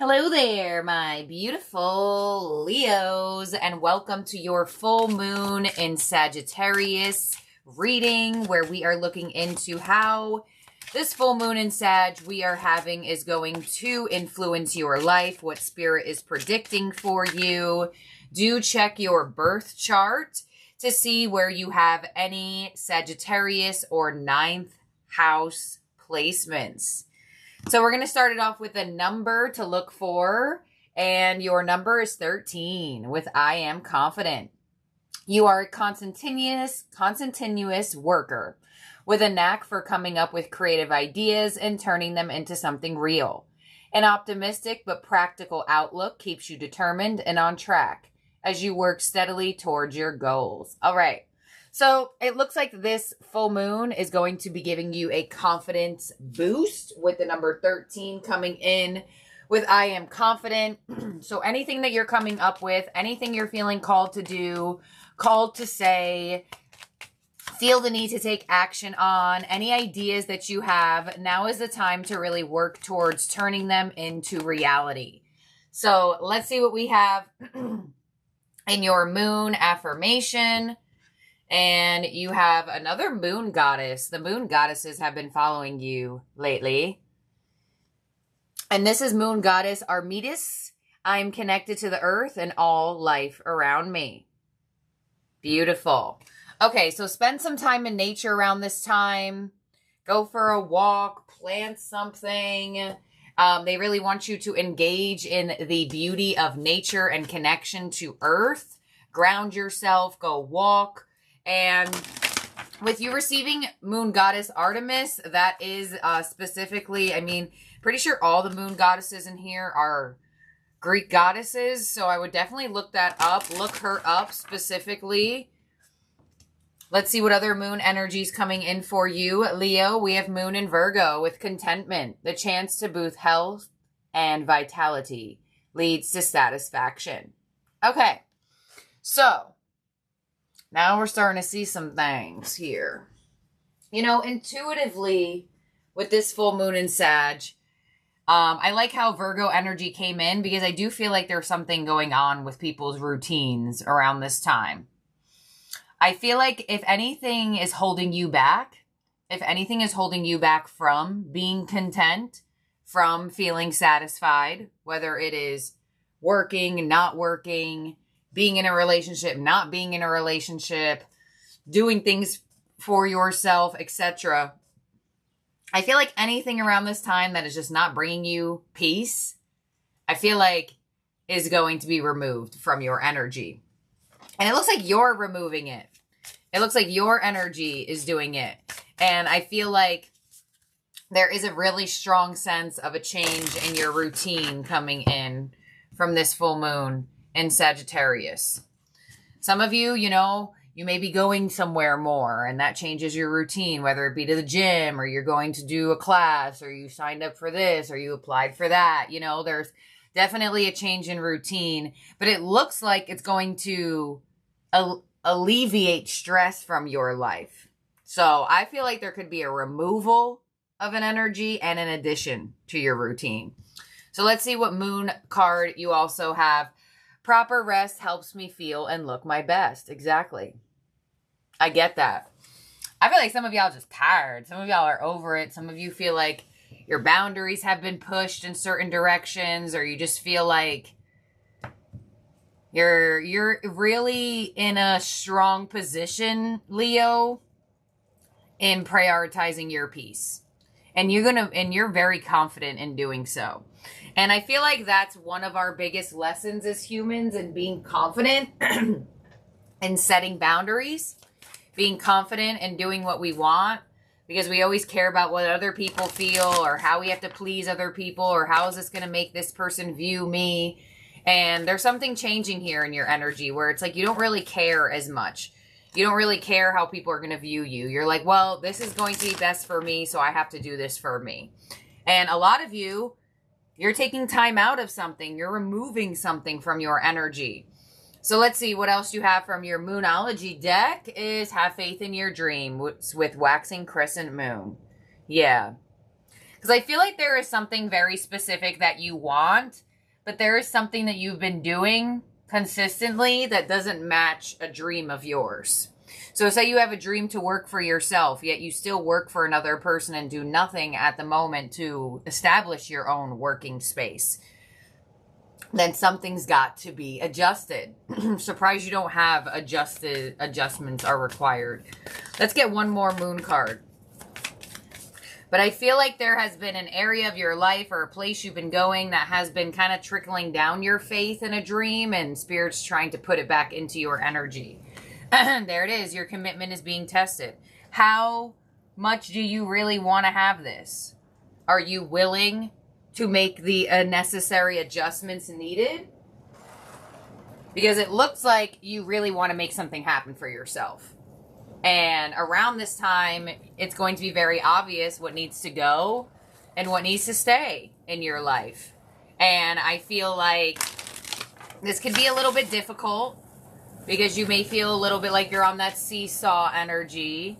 Hello there, my beautiful Leos, and welcome to your full moon in Sagittarius reading, where we are looking into how this full moon in Sag we are having is going to influence your life, what spirit is predicting for you. Do check your birth chart to see where you have any Sagittarius or ninth house placements. So we're going to start it off with a number to look for, and your number is 13 with I am confident. You are a continuous worker with a knack for coming up with creative ideas and turning them into something real. An optimistic but practical outlook keeps you determined and on track as you work steadily towards your goals. All right. So it looks like this full moon is going to be giving you a confidence boost with the number 13 coming in with I am confident. So anything that you're coming up with, anything you're feeling called to do, called to say, feel the need to take action on, any ideas that you have, now is the time to really work towards turning them into reality. So let's see what we have in your moon affirmation. And you have another moon goddess. The moon goddesses have been following you lately. And this is moon goddess Armides. I am connected to the earth and all life around me. Beautiful. Okay, so spend some time in nature around this time. Go for a walk, plant something. They really want you to engage in the beauty of nature and connection to earth. Ground yourself, go walk. And with you receiving moon goddess Artemis, that is specifically, pretty sure all the moon goddesses in here are Greek goddesses. So I would definitely look that up, look her up specifically. Let's see what other moon energy is coming in for you, Leo. We have moon in Virgo with contentment. The chance to boost health and vitality leads to satisfaction. Okay, so now we're starting to see some things here. You know, intuitively, with this full moon in Sag, I like how Virgo energy came in because I do feel like there's something going on with people's routines around this time. I feel like if anything is holding you back from being content, from feeling satisfied, whether it is working, not working, being in a relationship, not being in a relationship, doing things for yourself, etc. I feel like anything around this time that is just not bringing you peace, I feel like is going to be removed from your energy. And it looks like you're removing it. It looks like your energy is doing it. And I feel like there is a really strong sense of a change in your routine coming in from this full moon in Sagittarius. Some of you, you may be going somewhere more and that changes your routine, whether it be to the gym or you're going to do a class or you signed up for this or you applied for that. There's definitely a change in routine, but it looks like it's going to alleviate stress from your life. So I feel like there could be a removal of an energy and an addition to your routine. So let's see what moon card you also have. Proper rest helps me feel and look my best. Exactly. I get that. I feel like some of y'all just tired. Some of y'all are over it. Some of you feel like your boundaries have been pushed in certain directions, or you just feel like you're really in a strong position, Leo, in prioritizing your peace. And you're very confident in doing so. And I feel like that's one of our biggest lessons as humans in being confident in setting boundaries, being confident in doing what we want, because we always care about what other people feel or how we have to please other people or how is this going to make this person view me. And there's something changing here in your energy where it's like you don't really care as much. You don't really care how people are going to view you. You're like, well, this is going to be best for me, so I have to do this for me. And a lot of you, you're taking time out of something. You're removing something from your energy. So let's see what else you have from your Moonology deck is have faith in your dream with waxing crescent moon. Yeah. Because I feel like there is something very specific that you want but there is something that you've been doing consistently that doesn't match a dream of yours. So say you have a dream to work for yourself, yet you still work for another person and do nothing at the moment to establish your own working space. Then something's got to be adjusted. Surprised you don't have adjustments are required. Let's get one more moon card. But I feel like there has been an area of your life or a place you've been going that has been kind of trickling down your faith in a dream, and Spirit's trying to put it back into your energy. There it is. Your commitment is being tested. How much do you really want to have this? Are you willing to make the necessary adjustments needed? Because it looks like you really want to make something happen for yourself. And around this time, it's going to be very obvious what needs to go and what needs to stay in your life. And I feel like this could be a little bit difficult because you may feel a little bit like you're on that seesaw energy.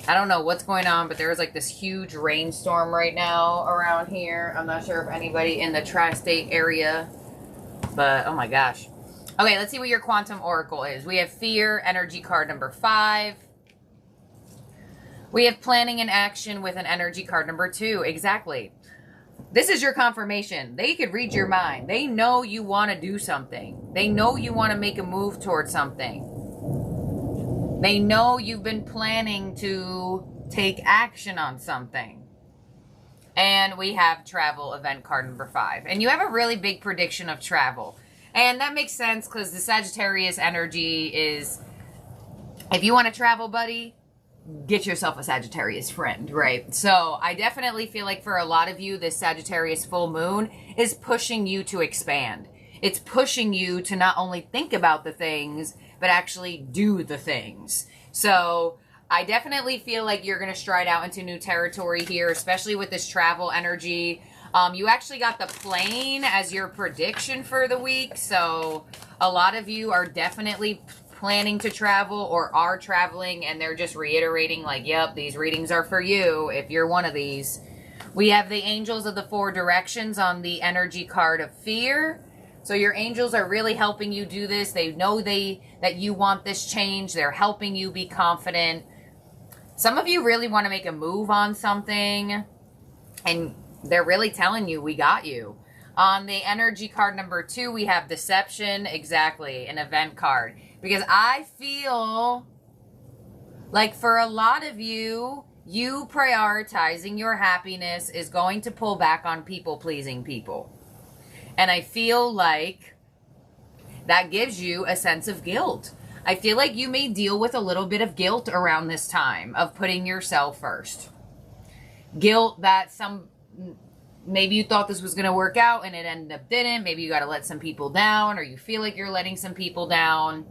I don't know what's going on, but there's like this huge rainstorm right now around here. I'm not sure if anybody in the tri-state area, but oh my gosh. Okay, let's see what your quantum oracle is. We have fear, energy card number 5. We have planning and action with an energy card number 2. Exactly. This is your confirmation. They could read your mind. They know you want to do something. They know you want to make a move towards something. They know you've been planning to take action on something. And we have travel event card number 5. And you have a really big prediction of travel. And that makes sense because the Sagittarius energy is, if you want to travel, buddy, get yourself a Sagittarius friend, right? So I definitely feel like for a lot of you, this Sagittarius full moon is pushing you to expand. It's pushing you to not only think about the things, but actually do the things. So I definitely feel like you're going to stride out into new territory here, especially with this travel energy. You actually got the plane as your prediction for the week. So a lot of you are definitely planning to travel or are traveling, and they're just reiterating like, yep, these readings are for you if you're one of these. We have the angels of the 4 directions on the energy card of fear. So your angels are really helping you do this. They know that you want this change. They're helping you be confident. Some of you really want to make a move on something, and they're really telling you, we got you. On the energy card number 2, we have deception. Exactly, an event card. Because I feel like for a lot of you, you prioritizing your happiness is going to pull back on people-pleasing people. And I feel like that gives you a sense of guilt. I feel like you may deal with a little bit of guilt around this time of putting yourself first. Guilt that maybe you thought this was going to work out and it ended up didn't. Maybe you got to let some people down, or you feel like you're letting some people down.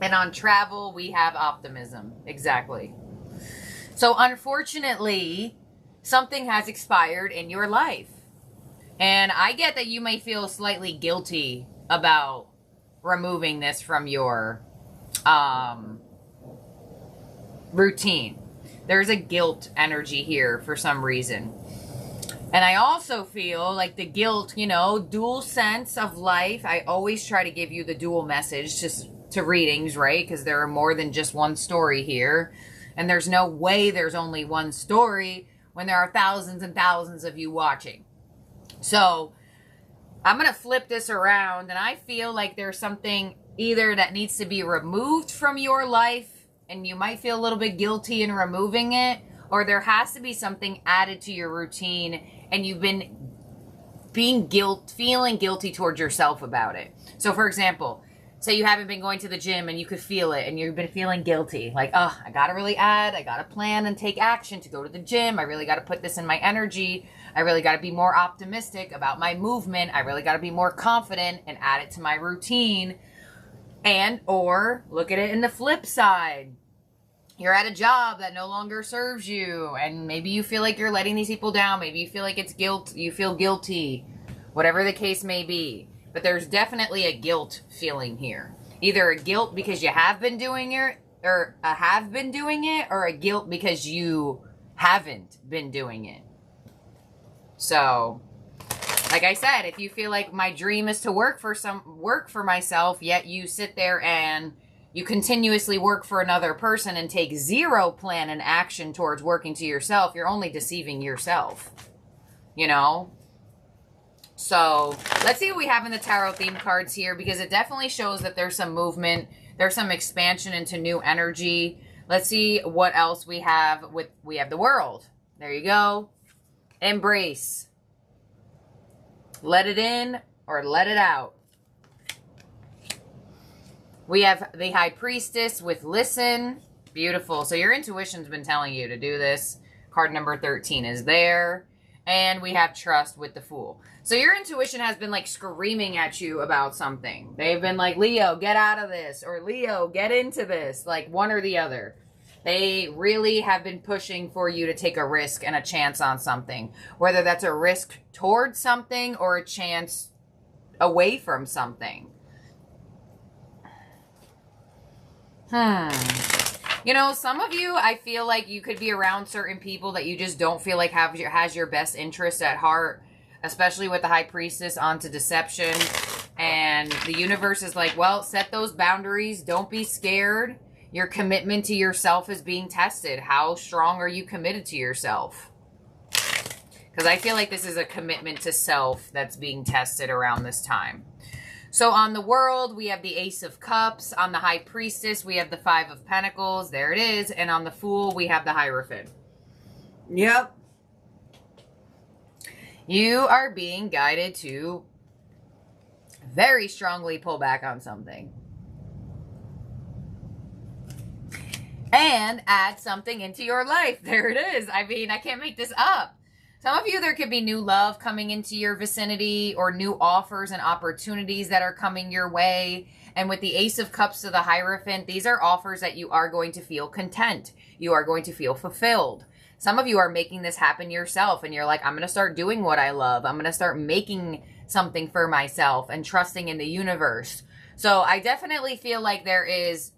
And on travel, we have optimism. Exactly. So unfortunately, something has expired in your life. And I get that you may feel slightly guilty about removing this from your routine. There's a guilt energy here for some reason. And I also feel like the guilt, dual sense of life. I always try to give you the dual message to readings, right? Because there are more than just one story here. And there's no way there's only one story when there are thousands and thousands of you watching. So I'm going to flip this around, and I feel like there's something either that needs to be removed from your life, and you might feel a little bit guilty in removing it, or there has to be something added to your routine, and you've been feeling guilty towards yourself about it. So for example, say you haven't been going to the gym and you could feel it and you've been feeling guilty. Like, oh, I got to I got to plan and take action to go to the gym. I really got to put this in my energy. I really got to be more optimistic about my movement. I really got to be more confident and add it to my routine. Or look at it in the flip side. You're at a job that no longer serves you, and maybe you feel like you're letting these people down. Maybe you feel like it's guilt. You feel guilty, whatever the case may be. But there's definitely a guilt feeling here. Either a guilt because you have been doing it, or a guilt because you haven't been doing it. So Like I said, if you feel like my dream is to work for myself, yet you sit there and you continuously work for another person and take zero plan and action towards working to yourself, you're only deceiving yourself, you know? So let's see what we have in the tarot theme cards here, because it definitely shows that there's some movement. There's some expansion into new energy. Let's see what else we have. We have the World. There you go. Embrace. Let it in or let it out. We have the High Priestess with Listen. Beautiful. So your intuition's been telling you to do this. Card number 13 is there. And we have Trust with the Fool. So your intuition has been like screaming at you about something. They've been like, Leo, get out of this. Or Leo, get into this. Like one or the other. They really have been pushing for you to take a risk and a chance on something. Whether that's a risk towards something or a chance away from something. You know, some of you, I feel like you could be around certain people that you just don't feel like has your best interest at heart, especially with the High Priestess onto deception. And the universe is like, well, set those boundaries. Don't be scared. Your commitment to yourself is being tested. How strong are you committed to yourself? Because I feel like this is a commitment to self that's being tested around this time. So on the World, we have the Ace of Cups. On the High Priestess, we have the Five of Pentacles. There it is. And on the Fool, we have the Hierophant. Yep. You are being guided to very strongly pull back on something. And add something into your life. There it is. I mean, I can't make this up. Some of you, there could be new love coming into your vicinity or new offers and opportunities that are coming your way. And with the Ace of Cups to the Hierophant, these are offers that you are going to feel content. You are going to feel fulfilled. Some of you are making this happen yourself and you're like, I'm going to start doing what I love. I'm going to start making something for myself and trusting in the universe. So I definitely feel like there is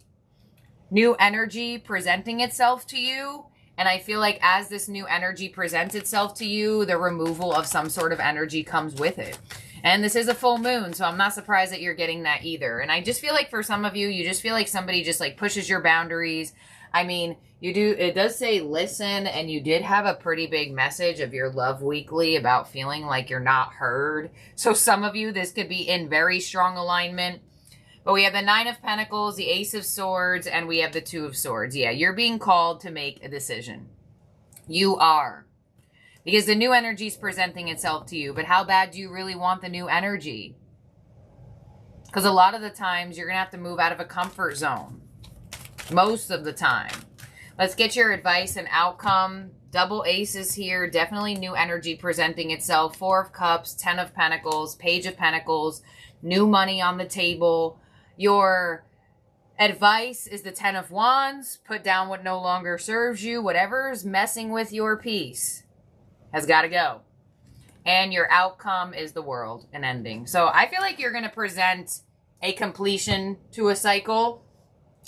new energy presenting itself to you. And I feel like as this new energy presents itself to you, the removal of some sort of energy comes with it. And this is a full moon, so I'm not surprised that you're getting that either. And I just feel like for some of you, you just feel like somebody just like pushes your boundaries. I mean, it does say listen, and you did have a pretty big message of your love weekly about feeling like you're not heard. So some of you, this could be in very strong alignment. But we have the Nine of Pentacles, the Ace of Swords, and we have the Two of Swords. Yeah, you're being called to make a decision. You are. Because the new energy is presenting itself to you. But how bad do you really want the new energy? Because a lot of the times, you're going to have to move out of a comfort zone. Most of the time. Let's get your advice and outcome. Double aces here. Definitely new energy presenting itself. Four of Cups, 10 of Pentacles, Page of Pentacles, new money on the table. Your advice is the 10 of Wands. Put down what no longer serves you. Whatever's messing with your peace has got to go. And your outcome is the World, an ending. So I feel like you're going to present a completion to a cycle.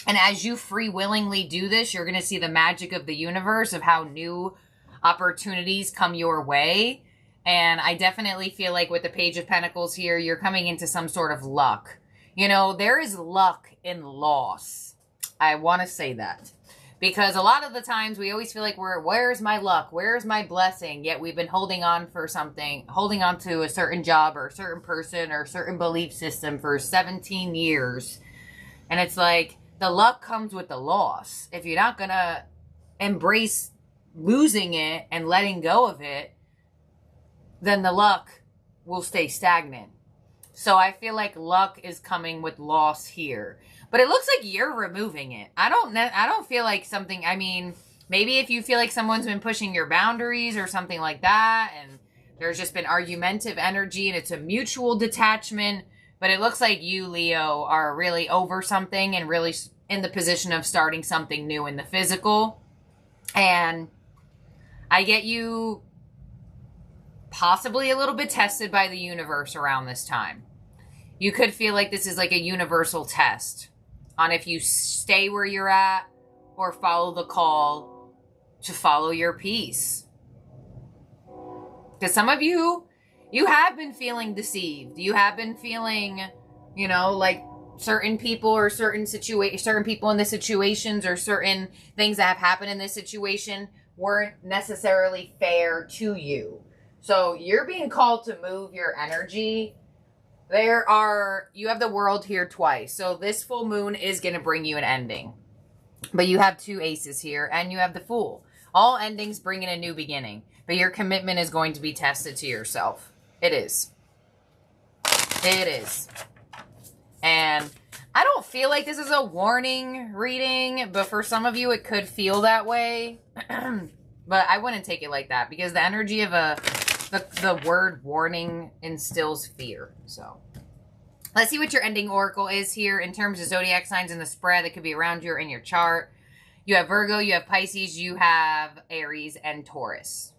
And as you free willingly do this, you're going to see the magic of the universe of how new opportunities come your way. And I definitely feel like with the Page of Pentacles here, you're coming into some sort of luck. You know, there is luck in loss. I want to say that. Because a lot of the times we always feel like where's my luck? Where's my blessing? Yet we've been holding on for something, holding on to a certain job or a certain person or a certain belief system for 17 years. And it's like the luck comes with the loss. If you're not going to embrace losing it and letting go of it, then the luck will stay stagnant. So I feel like luck is coming with loss here. But it looks like you're removing it. I don't feel like something, I mean, maybe if you feel like someone's been pushing your boundaries or something like that, and there's just been argumentative energy and it's a mutual detachment, but it looks like you, Leo, are really over something and really in the position of starting something new in the physical. And I get you possibly a little bit tested by the universe around this time. You could feel like this is like a universal test on if you stay where you're at or follow the call to follow your peace. Because some of you, You have been feeling deceived. You have been feeling, you know, like certain people or certain people in the situations or certain things that have happened in this situation weren't necessarily fair to you. So you're being called to move your energy. You have the world here twice. So this full moon is going to bring you an ending. But you have 2 aces here and you have the Fool. All endings bring in a new beginning. But your commitment is going to be tested to yourself. It is. It is. And I don't feel like this is a warning reading, but for some of you it could feel that way. But I wouldn't take it like that because the energy of the word warning instills fear. So let's see what your ending oracle is here in terms of zodiac signs in the spread that could be around you or in your chart. You have Virgo, you have Pisces, you have Aries, and Taurus.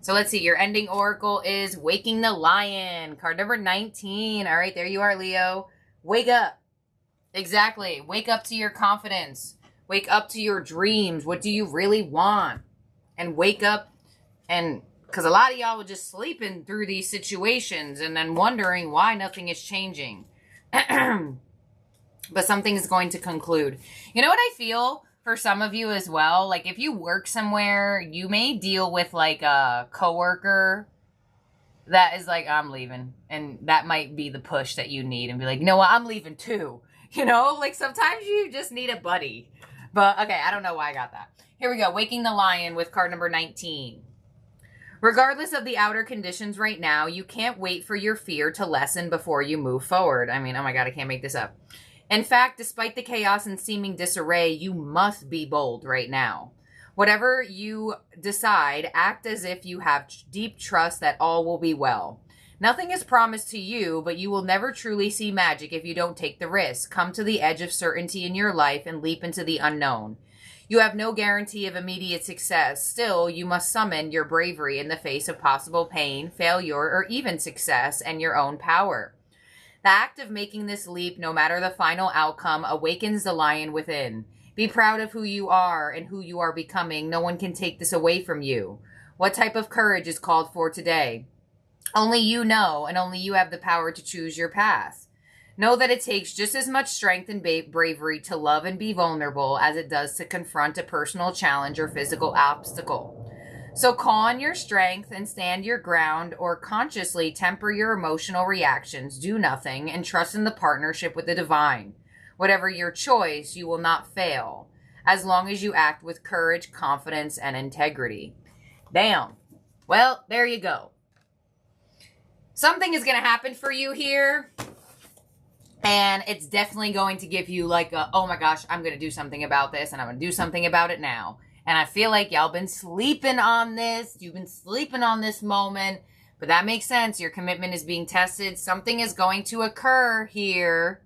So let's see. Your ending oracle is Waking the Lion. Card number 19. All right, there you are, Leo. Wake up. Exactly. Wake up to your confidence. Wake up to your dreams. What do you really want? And wake up. And because a lot of y'all were just sleeping through these situations and then wondering why nothing is changing. But something is going to conclude. You know what I feel for some of you as well? Like if you work somewhere, you may deal with like a coworker that is like, I'm leaving. And that might be the push that you need and be like, you know what? I'm leaving too. You know, like sometimes you just need a buddy. But okay, I don't know why I got that. Here we go. Waking the Lion with card number 19. Regardless of the outer conditions right now, you can't wait for your fear to lessen before you move forward. I mean, oh my God, I can't make this up. In fact, despite the chaos and seeming disarray, you must be bold right now. Whatever you decide, act as if you have deep trust that all will be well. Nothing is promised to you, but you will never truly see magic if you don't take the risk. Come to the edge of certainty in your life and leap into the unknown. You have no guarantee of immediate success. Still, you must summon your bravery in the face of possible pain, failure, or even success and your own power. The act of making this leap, no matter the final outcome, awakens the lion within. Be proud of who you are and who you are becoming. No one can take this away from you. What type of courage is called for today? Only you know, and only you have the power to choose your path. Know that it takes just as much strength and bravery to love and be vulnerable as it does to confront a personal challenge or physical obstacle. So call on your strength and stand your ground, or consciously temper your emotional reactions. Do nothing and trust in the partnership with the divine. Whatever your choice, you will not fail, as long as you act with courage, confidence, and integrity. Damn. Well, there you go. Something is going to happen for you here. And it's definitely going to give you like a, oh my gosh, I'm going to do something about this. And I'm going to do something about it now. And I feel like y'all been sleeping on this. You've been sleeping on this moment. But that makes sense. Your commitment is being tested. Something is going to occur here.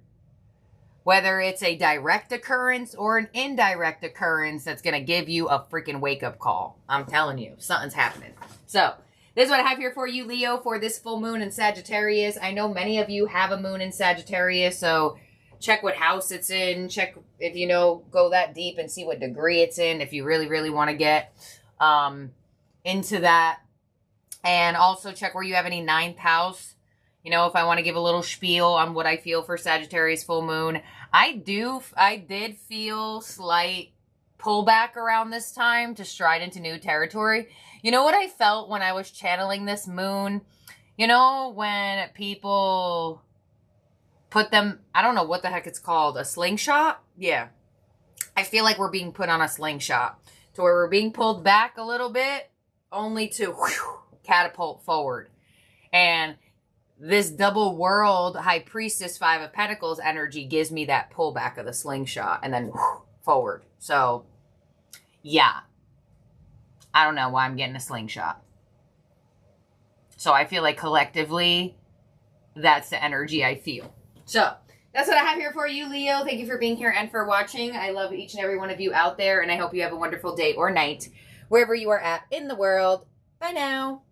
Whether it's a direct occurrence or an indirect occurrence that's going to give you a freaking wake-up call. I'm telling you, something's happening. So this is what I have here for you, Leo, for this full moon in Sagittarius. I know many of you have a moon in Sagittarius, so check what house it's in. Check if you know, go that deep and see what degree it's in if you really, really want to get into that. And also check where you have any 9th house. You know, if I want to give a little spiel on what I feel for Sagittarius full moon, I did feel slight pullback around this time to stride into new territory. You know what I felt when I was channeling this moon? You know, when people put them, I don't know what the heck it's called, a slingshot? Yeah. I feel like we're being put on a slingshot to where we're being pulled back a little bit only to catapult forward. And this double world high priestess 5 of Pentacles energy gives me that pullback of the slingshot and then forward. So, yeah. I don't know why I'm getting a slingshot. So I feel like collectively, that's the energy I feel. So that's what I have here for you, Leo. Thank you for being here and for watching. I love each and every one of you out there, and I hope you have a wonderful day or night wherever you are at in the world. Bye now.